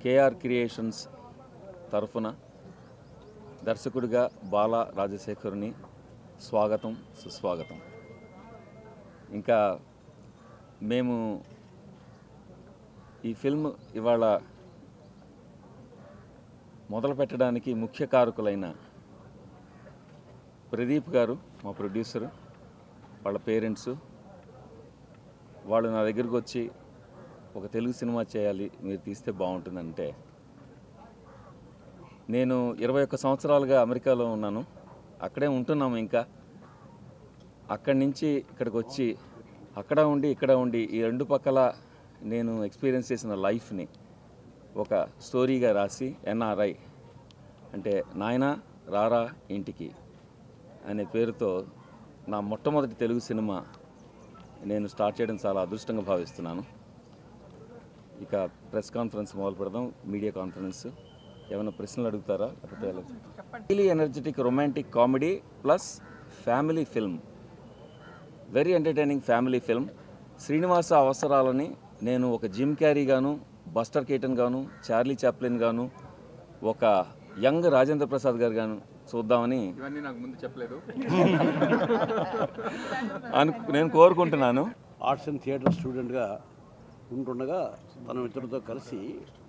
KR creations తరఫున దర్శకుడిగా బాలా రాజశేఖర్ని స్వాగతం సుస్వాగతం. ఇంకా మేము ఈ ఫిల్మ్ ఇవాళ మొదలు పెట్టడానికి ముఖ్య కారకులైన ప్రదీప్ గారు, మా ప్రొడ్యూసరు, వాళ్ళ పేరెంట్స్, వాళ్ళు నా దగ్గరికి వచ్చి ఒక తెలుగు సినిమా చేయాలి, మీరు తీస్తే బాగుంటుందంటే, నేను 21 సంవత్సరాలుగా అమెరికాలో ఉన్నాను, అక్కడే ఉంటున్నాము. ఇంకా అక్కడి నుంచి ఇక్కడికి వచ్చి అక్కడ ఉండి ఇక్కడ ఉండి ఈ రెండు పక్కల నేను ఎక్స్పీరియన్స్ చేసిన లైఫ్ని ఒక స్టోరీగా రాసి ఎన్ఆర్ఐ అంటే నాయనా రారా ఇంటికి అనే పేరుతో నా మొట్టమొదటి తెలుగు సినిమా నేను స్టార్ట్ చేయడం చాలా అదృష్టంగా భావిస్తున్నాను. ఇక ప్రెస్ కాన్ఫరెన్స్ మొదలు పెడదాం, మీడియా కాన్ఫరెన్స్. ఏమైనా ప్రశ్నలు అడుగుతారా? లేకపోతే highly energetic romantic comedy plus family film, very entertaining family film. Srinivasa అవసరాలని నేను ఒక జిమ్ క్యారీ గాను, బస్టర్ కేటన్ గాను, చార్లీ చాప్లిన్ గాను, ఒక యంగ్ రాజేంద్ర ప్రసాద్ గారు గాను చూద్దామని ఇవన్నీ నాకు ముందు చెప్పలేదు నేను కోరుకుంటున్నాను. ఆర్ట్స్ అండ్ థియేటర్ స్టూడెంట్గా ఉంటుండగా తన మిత్రులతో కలిసి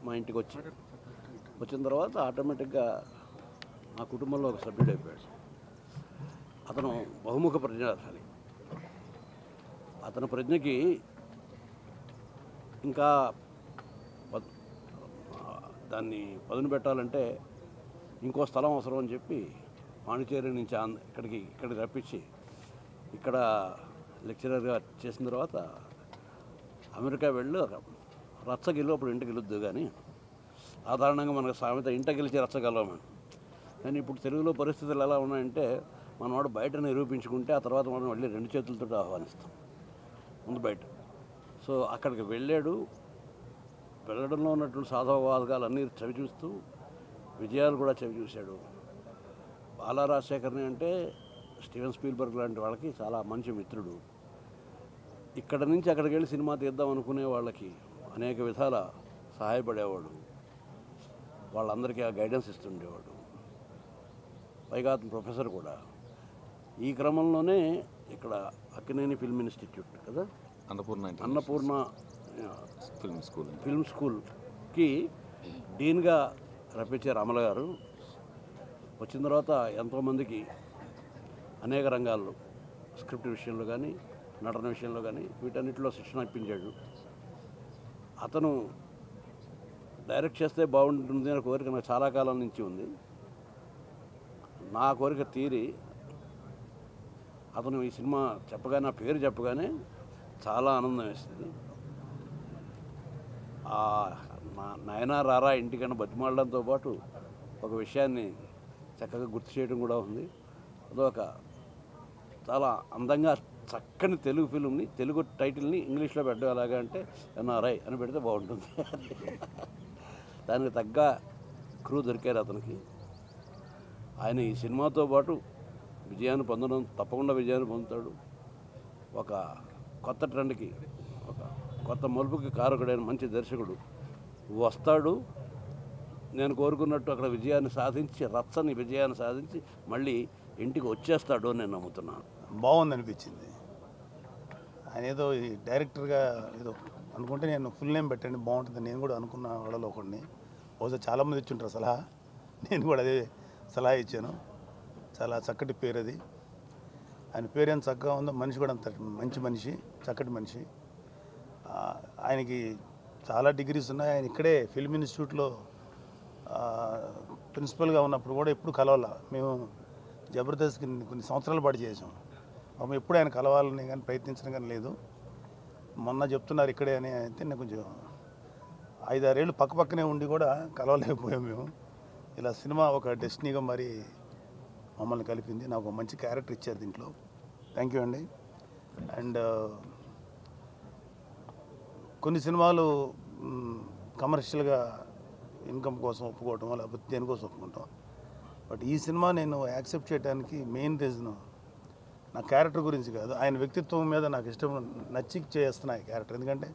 మా ఇంటికి వచ్చిన తర్వాత ఆటోమేటిక్గా మా కుటుంబంలో ఒక సభ్యుడు అయిపోయాడు. అతను బహుముఖ ప్రజ్ఞాశాలి. అతని ప్రజ్ఞకి ఇంకా దాన్ని పదును పెట్టాలంటే ఇంకో స్థలం అవసరం అని చెప్పి పాండిచేరి నుంచి ఇక్కడికి రప్పించి ఇక్కడ లెక్చరర్గా చేసిన తర్వాత అమెరికా వెళ్ళి రచ్చగిల్లు, అప్పుడు ఇంటికి గెలుద్దు కానీ సాధారణంగా మనకు సామెత ఇంట గెలిచి రచ్చగలమని. కానీ ఇప్పుడు తెలుగులో పరిస్థితులు ఎలా ఉన్నాయంటే మనవాడు బయట నిరూపించుకుంటే ఆ తర్వాత మనం మళ్ళీ రెండు చేతులతో ఆహ్వానిస్తాం, ముందు బయట. సో అక్కడికి వెళ్ళడంలో ఉన్నటువంటి సాధవవాదకాలన్నీ చవిచూస్తూ విజయాలు కూడా చవిచూశాడు. బాలా రాజశేఖర్ని అంటే స్టీవెన్ స్పీల్బర్గ్ లాంటి వాళ్ళకి చాలా మంచి మిత్రుడు. ఇక్కడ నుంచి అక్కడికి వెళ్ళి సినిమా తీద్దాం అనుకునే వాళ్ళకి అనేక విధాల సహాయపడేవాడు, వాళ్ళందరికీ ఆ గైడెన్స్ ఇస్తుండేవాడు. పైగా అతను ప్రొఫెసర్ కూడా. ఈ క్రమంలోనే ఇక్కడ అక్కినేని ఫిల్మ్ ఇన్స్టిట్యూట్ కదా, అన్నపూర్ణ ఫిల్మ్ స్కూల్కి డీన్గా రప్పించారు అమల గారు. వచ్చిన తర్వాత ఎంతోమందికి అనేక రంగాల్లో స్క్రిప్ట్ విషయంలో కానీ, నటన విషయంలో కానీ వీటన్నిటిలో శిక్షణ ఇప్పించాడు. అతను డైరెక్ట్ చేస్తే బాగుంటుంది అనే కోరిక నాకు చాలా కాలం నుంచి ఉంది. నా కోరిక తీరి అతను ఈ సినిమా చెప్పగానే, నా పేరు చెప్పగానే చాలా ఆనందం వేస్తుంది. నాయనా రారా ఇంటికన్నా బతిమాడడంతో పాటు ఒక విషయాన్ని చక్కగా గుర్తు చేయడం కూడా ఉంది. అదొక చాలా అందంగా చక్కని తెలుగు ఫిల్మ్ని, తెలుగు టైటిల్ని ఇంగ్లీష్లో పెట్టడం ఎలాగా అంటే ఎన్ఆర్ఐ అని పెడితే బాగుంటుంది. దానికి తగ్గ క్రూ దొరికారు అతనికి. ఆయన ఈ సినిమాతో పాటు విజయాన్ని తప్పకుండా విజయాన్ని పొందుతాడు. ఒక కొత్త ట్రెండ్కి, ఒక కొత్త మలుపుకి కారకుడైన మంచి దర్శకుడు వస్తాడు. నేను కోరుకున్నట్టు అక్కడ విజయాన్ని సాధించి, రచ్చని విజయాన్ని సాధించి మళ్ళీ ఇంటికి వచ్చేస్తాడు అని నేను నమ్ముతున్నాను. బాగుంది అనిపించింది. ఆయన ఏదో ఈ డైరెక్టర్గా ఏదో అనుకుంటే నేను ఫుల్ నేమ్ పెట్టండి బాగుంటుంది నేను కూడా అనుకున్న వాళ్ళలో ఒకడిని. బహుశా చాలామంది ఇచ్చుంటారు సలహా, నేను కూడా అదే సలహా ఇచ్చాను. చాలా చక్కటి పేరు అది. ఆయన పేరు ఎంత చక్కగా ఉందో, మనిషి కూడా అంత మంచి మనిషి, చక్కటి మనిషి. ఆయనకి చాలా డిగ్రీస్ ఉన్నాయి. ఆయన ఇక్కడే ఫిల్మ్ ఇన్స్టిట్యూట్లో ప్రిన్సిపల్గా ఉన్నప్పుడు కూడా ఎప్పుడు కలవాల. మేము జబర్దస్త్కి కొన్ని సంవత్సరాల పాటు చేసాం. పాపం ఎప్పుడు ఆయన కలవాలని కానీ ప్రయత్నించడం కానీ లేదు. మొన్న చెప్తున్నారు ఇక్కడే అని అయితే నేను కొంచెం 5-6 ఏళ్ళు పక్కనే ఉండి కూడా కలవలేకపోయాం మేము. ఇలా సినిమా ఒక డెస్టినీగా మరి మమ్మల్ని కలిపింది. నాకు ఒక మంచి క్యారెక్టర్ ఇచ్చారు దీంట్లో. థ్యాంక్ యూ అండి. అండ్ కొన్ని సినిమాలు కమర్షియల్గా ఇన్కమ్ కోసం ఒప్పుకోవటం, లేకపోతే దేనికోసం ఒప్పుకుంటాం. బట్ ఈ సినిమా నేను యాక్సెప్ట్ చేయడానికి మెయిన్ రీజన్ నా క్యారెక్టర్ గురించి కాదు, ఆయన వ్యక్తిత్వం మీద నాకు ఇష్టం, నచ్చి చేస్తున్నా ఈ క్యారెక్టర్. ఎందుకంటే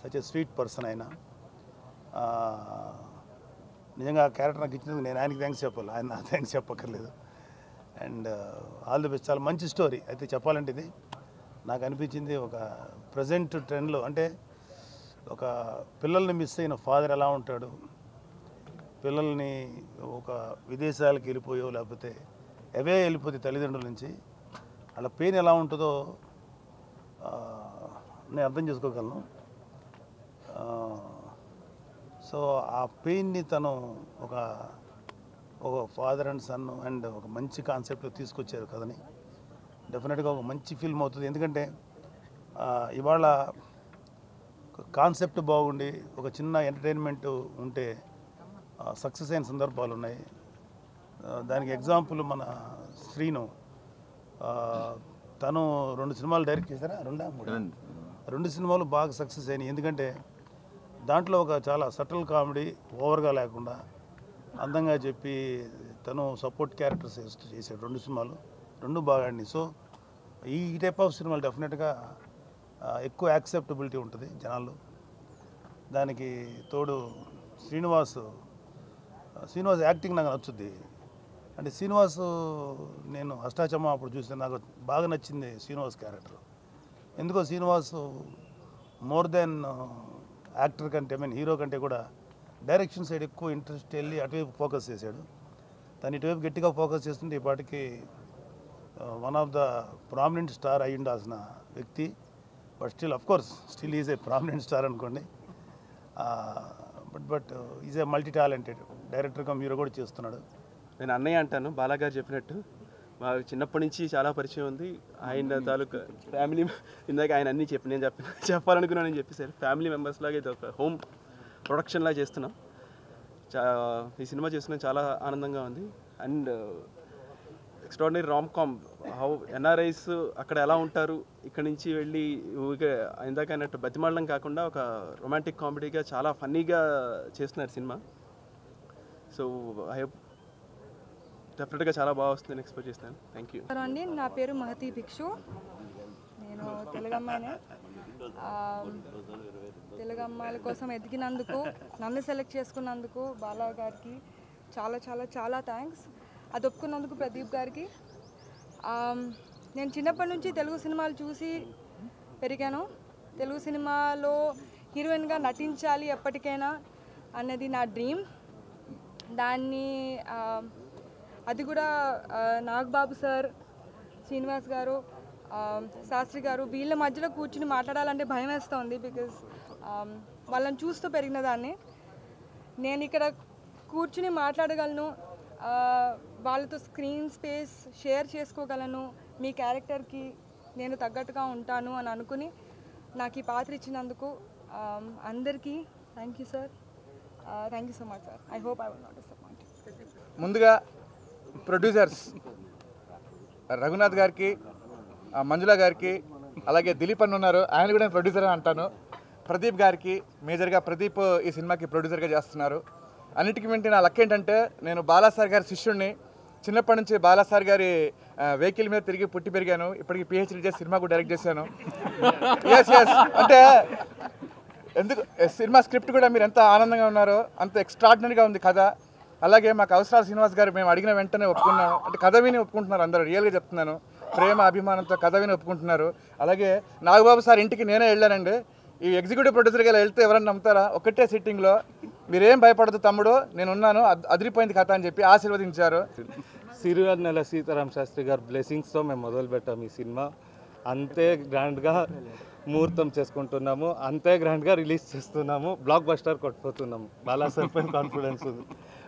సచ్ ఎ స్వీట్ పర్సన్ ఆయన. నిజంగా ఆ క్యారెక్టర్ నాకు ఇచ్చినందుకు నేను ఆయనకి థ్యాంక్స్ చెప్పాలి, ఆయన నాకు థ్యాంక్స్ చెప్పక్కర్లేదు. And all the best. చాలా మంచి స్టోరీ. అయితే చెప్పాలంటే ఇది నాకు అనిపించింది ఒక ప్రజెంట్ ట్రెండ్లో, అంటే ఒక పిల్లల్ని మిస్ అయిన ఫాదర్ ఎలా ఉంటాడు, పిల్లల్ని ఒక విదేశాలకు వెళ్ళిపోయో లేకపోతే అవే వెళ్ళిపోతే తల్లిదండ్రుల నుంచి వాళ్ళ పెయిన్ ఎలా ఉంటుందో నేను అర్థం చేసుకోగలను. సో ఆ పెయిన్ని తను ఒక ఫాదర్ అండ్ సన్ అండ్ ఒక మంచి కాన్సెప్ట్లో తీసుకొచ్చారు కథని. డెఫినెట్గా ఒక మంచి ఫిల్మ్ అవుతుంది. ఎందుకంటే ఇవాళ కాన్సెప్ట్ బాగుండి ఒక చిన్న ఎంటర్టైన్మెంట్ ఉంటే సక్సెస్ అయిన సందర్భాలు ఉన్నాయి. దానికి ఎగ్జాంపుల్ మన శ్రీను, తను 2 సినిమాలు డైరెక్ట్ చేశారా, 2 సినిమాలు బాగా సక్సెస్ అయినాయి. ఎందుకంటే దాంట్లో ఒక చాలా సటిల్ కామెడీ, ఓవర్గా లేకుండా అందంగా చెప్పి తను సపోర్ట్ క్యారెక్టర్స్ చేశాడు. 2 సినిమాలు 2 బాగా ఆడినాయి. సో ఈ టైప్ ఆఫ్ సినిమాలు డెఫినెట్గా ఎక్కువ యాక్సెప్టబిలిటీ ఉంటుంది జనాల్లో. దానికి తోడు శ్రీనివాస్ యాక్టింగ్ నాకు నచ్చుద్ది. అంటే శ్రీనివాస్, నేను అష్టాచమ్మ అప్పుడు చూస్తే నాకు బాగా నచ్చింది శ్రీనివాస్ క్యారెక్టర్. ఎందుకో శ్రీనివాస్ మోర్ దెన్ యాక్టర్ కంటే, హీరో కంటే కూడా డైరెక్షన్ సైడ్ ఎక్కువ ఇంట్రెస్ట్ వెళ్ళి అటువైపు ఫోకస్ చేశాడు. తను ఇటువైపు గట్టిగా ఫోకస్ చేస్తుంటే ఈ పాటికి one of the prominent star అయి ఉండాల్సిన వ్యక్తి. But still is a prominent star అనుకోండి. But is a multi talented director come hero కూడా చేస్తున్నాడు. నేను అన్నయ్య అంటాను. బాలాగారు చెప్పినట్టు మా చిన్నప్పటి నుంచి చాలా పరిచయం ఉంది. ఆయన తాలూకా ఫ్యామిలీ, ఇందాక ఆయన అన్నీ నేను చెప్పాలనుకున్నానని చెప్పేసారు. ఫ్యామిలీ మెంబర్స్ లాగా ఇది ఒక హోమ్ ప్రొడక్షన్ లాగా చేస్తున్నాం. ఈ సినిమా చేస్తున్నాం, చాలా ఆనందంగా ఉంది. And extraordinary rom com. How NRIs అక్కడ ఎలా ఉంటారు, ఇక్కడ నుంచి వెళ్ళి ఇందాక అన్నట్టు బతిమాడడం కాకుండా ఒక రొమాంటిక్ కామెడీగా చాలా ఫన్నీగా చేస్తున్నారు సినిమా. సో ఐ హోప్ డెఫినెట్గా చాలా బాగా వస్తుందని ఎక్స్పెక్ట్ చేస్తాను. థ్యాంక్ యూ అండి. నా పేరు మహతి భిక్షు. నేను తెలుగు అమ్మాయినే. తెలుగు అమ్మాయిల కోసం ఎదిగినందుకు, నన్ను సెలెక్ట్ చేసుకున్నందుకు బాలా గారికి చాలా చాలా చాలా థ్యాంక్స్. అది ఒప్పుకున్నందుకు ప్రదీప్ గారికి. నేను చిన్నప్పటి నుంచి తెలుగు సినిమాలు చూసి పెరిగాను. తెలుగు సినిమాలో హీరోయిన్గా నటించాలి ఎప్పటికైనా అన్నది నా డ్రీమ్. దాన్ని అది కూడా నాగబాబు సార్, శ్రీనివాస్ గారు, శాస్త్రి గారు, వీళ్ళ మధ్యలో కూర్చుని మాట్లాడాలంటే భయం వేస్తుంది. బికాజ్ వాళ్ళని చూస్తూ పెరిగిన దాన్ని. నేను ఇక్కడ కూర్చుని మాట్లాడగలను, వాళ్ళతో స్క్రీన్ స్పేస్ షేర్ చేసుకోగలను, మీ క్యారెక్టర్కి నేను తగ్గట్టుగా ఉంటాను అని అనుకుని నాకు ఈ పాత్ర ఇచ్చినందుకు అందరికీ thank you sir. Thank you so much sir. I hope I will not disappoint. ముందుగా ప్రొడ్యూసర్స్ రఘునాథ్ గారికి, మంజుల గారికి, అలాగే దిలీప్ అన్న ఉన్నారు, ఆయన కూడా నేను ప్రొడ్యూసర్ అని అంటాను. ప్రదీప్ గారికి, మేజర్గా ప్రదీప్ ఈ సినిమాకి ప్రొడ్యూసర్గా చేస్తున్నారు. అన్నిటికీ మించి నా లక్ ఏంటంటే నేను బాలాసార్ గారి శిష్యుడిని. చిన్నప్పటి నుంచి బాలాసార్ గారి వెహికల్ మీద తిరిగి పుట్టి పెరిగాను. ఇప్పటికి పిహెచ్డీ చేసి సినిమా కూడా డైరెక్ట్ చేశాను. ఎస్ అంటే ఎందుకు సినిమా స్క్రిప్ట్ కూడా మీరు ఎంత ఆనందంగా ఉన్నారో అంత ఎక్స్ట్రాడినరీగా ఉంది కథ. అలాగే మాకు అవసరాల శ్రీనివాస్ గారు మేము అడిగిన వెంటనే ఒప్పుకున్నాము. అంటే కథ విని ఒప్పుకుంటున్నారు అందరూ. రియల్గా చెప్తున్నాను, ప్రేమ అభిమానంతో కథ విని ఒప్పుకుంటున్నారు. అలాగే నాగబాబు సార్ ఇంటికి నేనే వెళ్ళానండి. ఈ ఎగ్జిక్యూటివ్ ప్రొడ్యూసర్గా వెళ్తే ఎవరన్నా నమ్ముతారా? ఒకటే సిట్టింగ్లో మీరేం భయపడదు తమ్ముడు, నేను ఉన్నాను, అదిరిపోయింది కథ అని చెప్పి ఆశీర్వదించారు. సిరివెన్నెల సీతారాం శాస్త్రి గారి బ్లెస్సింగ్స్తో మేము మొదలుపెట్టాము ఈ సినిమా. అంతే గ్రాండ్గా ముహూర్తం చేసుకుంటున్నాము, అంతే గ్రాండ్గా రిలీజ్ చేస్తున్నాము. బ్లాక్ బస్టర్ కొట్టుపోతున్నాము. బాలా సార్ పైన కాన్ఫిడెన్స్ ఉంది.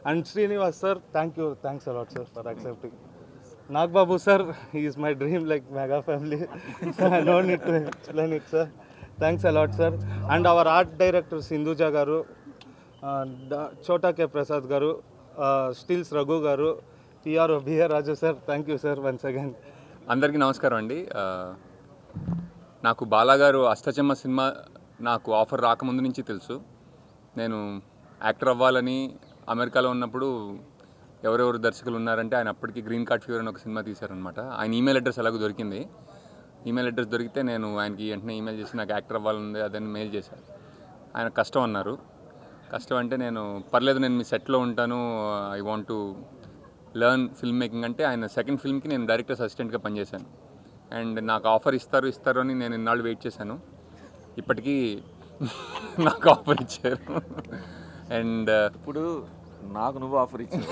And Srinivas sir, thanks a lot sir for accepting. Nagababu sir, is my dream like mega family. No need to explain it sir. Thanks a lot sir. And our art director Sindhuja garu, Chota K Prasad garu, stills Raghu garu, TRO BR Raju sir, thank you sir once again. అందరికీ నమస్కారం అండి. నాకు బాలాగారు అష్టచమ్మ cinema నాకు offer రాకముందు నుంచి తెలుసు. నేను actor అవ్వాలని అమెరికాలో ఉన్నప్పుడు ఎవరెవరు దర్శకులు ఉన్నారంటే ఆయన అప్పటికి గ్రీన్ కార్డ్ ఫీవర్ అని ఒక సినిమా తీశారనమాట. ఆయన ఈమెయిల్ అడ్రస్ ఎలాగో దొరికింది. ఈమెయిల్ అడ్రస్ దొరికితే నేను ఆయనకి వెంటనే ఈమెయిల్ చేసి నాకు యాక్టర్ అవ్వాలని అదని మెయిల్ చేశాను. ఆయన కష్టం అన్నారు. కష్టం అంటే నేను పర్లేదు నేను మీ సెట్లో ఉంటాను, I want to learn film making అంటే ఆయన సెకండ్ ఫిల్మ్కి నేను డైరెక్టర్స్ అసిస్టెంట్గా పనిచేశాను. అండ్ నాకు ఆఫర్ ఇస్తారు అని నేను ఇన్నాళ్ళు వెయిట్ చేశాను. ఇప్పటికీ నాకు ఆఫర్ ఇచ్చారు. అండ్ ఇప్పుడు నాకు నువ్వు ఆఫర్ ఇచ్చింది.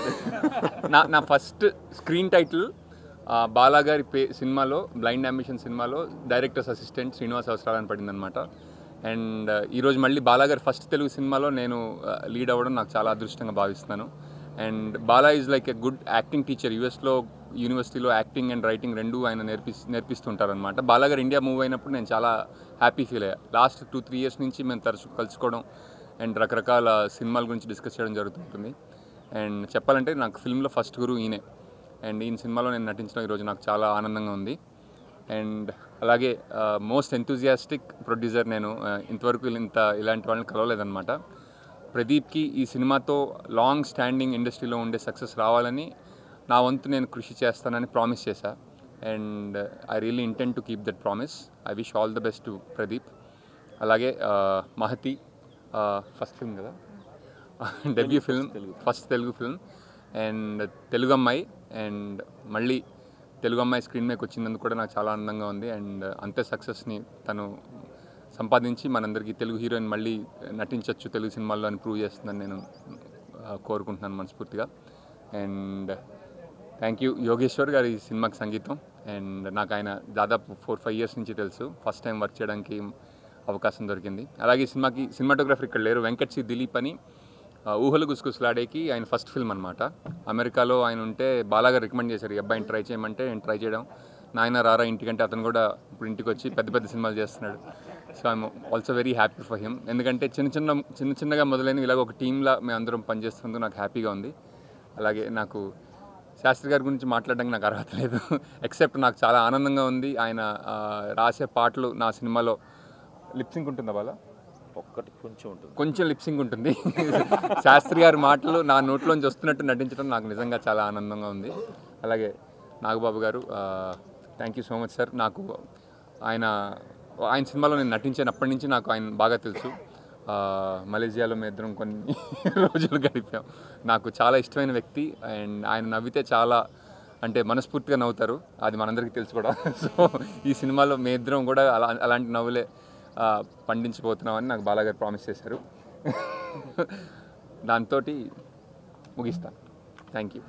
నా ఫస్ట్ స్క్రీన్ టైటిల్ బాలాగారి సినిమాలో, బ్లైండ్ అంబిషన్ సినిమాలో డైరెక్టర్స్ అసిస్టెంట్ శ్రీనివాస్ అవసరాలు అని పడిందనమాట. అండ్ ఈరోజు మళ్ళీ బాలాగారి ఫస్ట్ తెలుగు సినిమాలో నేను లీడ్ అవ్వడం నాకు చాలా అదృష్టంగా భావిస్తున్నాను. And Bala is like a good acting teacher. యూఎస్లో యూనివర్సిటీలో యాక్టింగ్ అండ్ రైటింగ్ రెండు ఆయన నేర్పిస్తుంటారనమాట. బాలాగారు ఇండియా మూవ్ అయినప్పుడు నేను చాలా హ్యాపీ ఫీల్ అయ్యా. లాస్ట్ 2-3 ఇయర్స్ నుంచి మేము తరచు కలుసుకోవడం అండ్ రకరకాల సినిమాల గురించి డిస్కస్ చేయడం జరుగుతుంటుంది. అండ్ చెప్పాలంటే నాకు ఫిల్మ్లో ఫస్ట్ గురువు ఈయనే. అండ్ ఈయన సినిమాలో నేను నటించడం ఈరోజు నాకు చాలా ఆనందంగా ఉంది. అండ్ అలాగే మోస్ట్ ఎంతూజియాస్టిక్ ప్రొడ్యూసర్ నేను. ఇంతవరకు ఇలాంటి వాళ్ళని కలవలేదన్నమాట. ప్రదీప్కి ఈ సినిమాతో లాంగ్ స్టాండింగ్ ఇండస్ట్రీలో ఉండే సక్సెస్ రావాలని నా వంతు నేను కృషి చేస్తానని ప్రామిస్ చేశా. And I really intend to keep that promise. I wish all the best to Pradeep. అలాగే మహతి ఫస్ట్ ఫిల్మ్ కదా, debut film, first Telugu film and Telugu అమ్మాయి. అండ్ మళ్ళీ తెలుగు అమ్మాయి స్క్రీన్ మీదకి వచ్చినందుకు కూడా నాకు చాలా ఆనందంగా ఉంది. అండ్ అంతే సక్సెస్ని తను సంపాదించి మనందరికీ తెలుగు హీరోయిన్ మళ్ళీ నటించవచ్చు తెలుగు సినిమాల్లో అని ప్రూవ్ చేస్తుందని నేను కోరుకుంటున్నాను మనస్ఫూర్తిగా. అండ్ థ్యాంక్ యూ యోగేశ్వర్ గారు ఈ సినిమాకి సంగీతం. అండ్ నాకు ఆయన దాదాపు 4-5 ఇయర్స్ నుంచి తెలుసు. ఫస్ట్ టైం వర్క్ చేయడానికి అవకాశం దొరికింది. అలాగే ఈ సినిమాకి సినిమాటోగ్రఫర్ ఇక్కడ లేరు, వెంకట్ సి దిలీప్ అని. ఊహలు గుసగుసలాడేకి ఆయన ఫస్ట్ ఫిల్మ్ అనమాట. అమెరికాలో ఆయన ఉంటే బాలాగా రికమెండ్ చేశారు, ఈ అబ్బాయిని ట్రై చేయమంటే నేను ట్రై చేయడం. నాయన రారా ఇంటికంటే అతను కూడా ఇప్పుడు ఇంటికి వచ్చి పెద్ద సినిమాలు చేస్తున్నాడు. So I'm also very happy for him. ఎందుకంటే చిన్నగా మొదలైన ఇలాగ ఒక టీంలా మేము అందరం పనిచేస్తున్నందుకు నాకు హ్యాపీగా ఉంది. అలాగే నాకు శాస్త్రి గారి గురించి మాట్లాడడానికి నాకు అర్హత లేదు, ఎక్సెప్ట్ నాకు చాలా ఆనందంగా ఉంది. ఆయన రాసే పాటలు నా సినిమాలో లిప్సింగ్ ఉంటుందా బాలా? ఒక్కటి కొంచెం ఉంటుంది, కొంచెం లిప్సింగ్ ఉంటుంది. శాస్త్రి గారి మాటలు నా నోట్లోంచి వస్తున్నట్టు నటించడం నాకు నిజంగా చాలా ఆనందంగా ఉంది. అలాగే నాగబాబు గారు, thank you so much sir. నాకు ఆయన సినిమాలో నేను నటించినప్పటి నుంచి నాకు ఆయన బాగా తెలుసు. మలేజియాలో మేము ఇద్దరం కొన్ని రోజులు గడిపాం. నాకు చాలా ఇష్టమైన వ్యక్తి. అండ్ ఆయన నవ్వితే చాలా అంటే మనస్ఫూర్తిగా నవ్వుతారు, అది మనందరికీ తెలుసు కూడా. సో ఈ సినిమాలో మేము ఇద్దరం కూడా అలాంటి నవ్వులే పండించిపోతున్నామని నాకు బాలాగారు ప్రామిస్ చేశారు. దాంతో ముగిస్తాను. Thank you.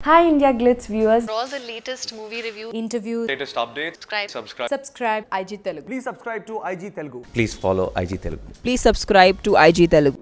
Hi India Glitz viewers. For all the latest movie review, Interviews, latest updates, subscribe IG Telugu. please subscribe to IG Telugu. Please follow IG Telugu. Please subscribe to IG Telugu.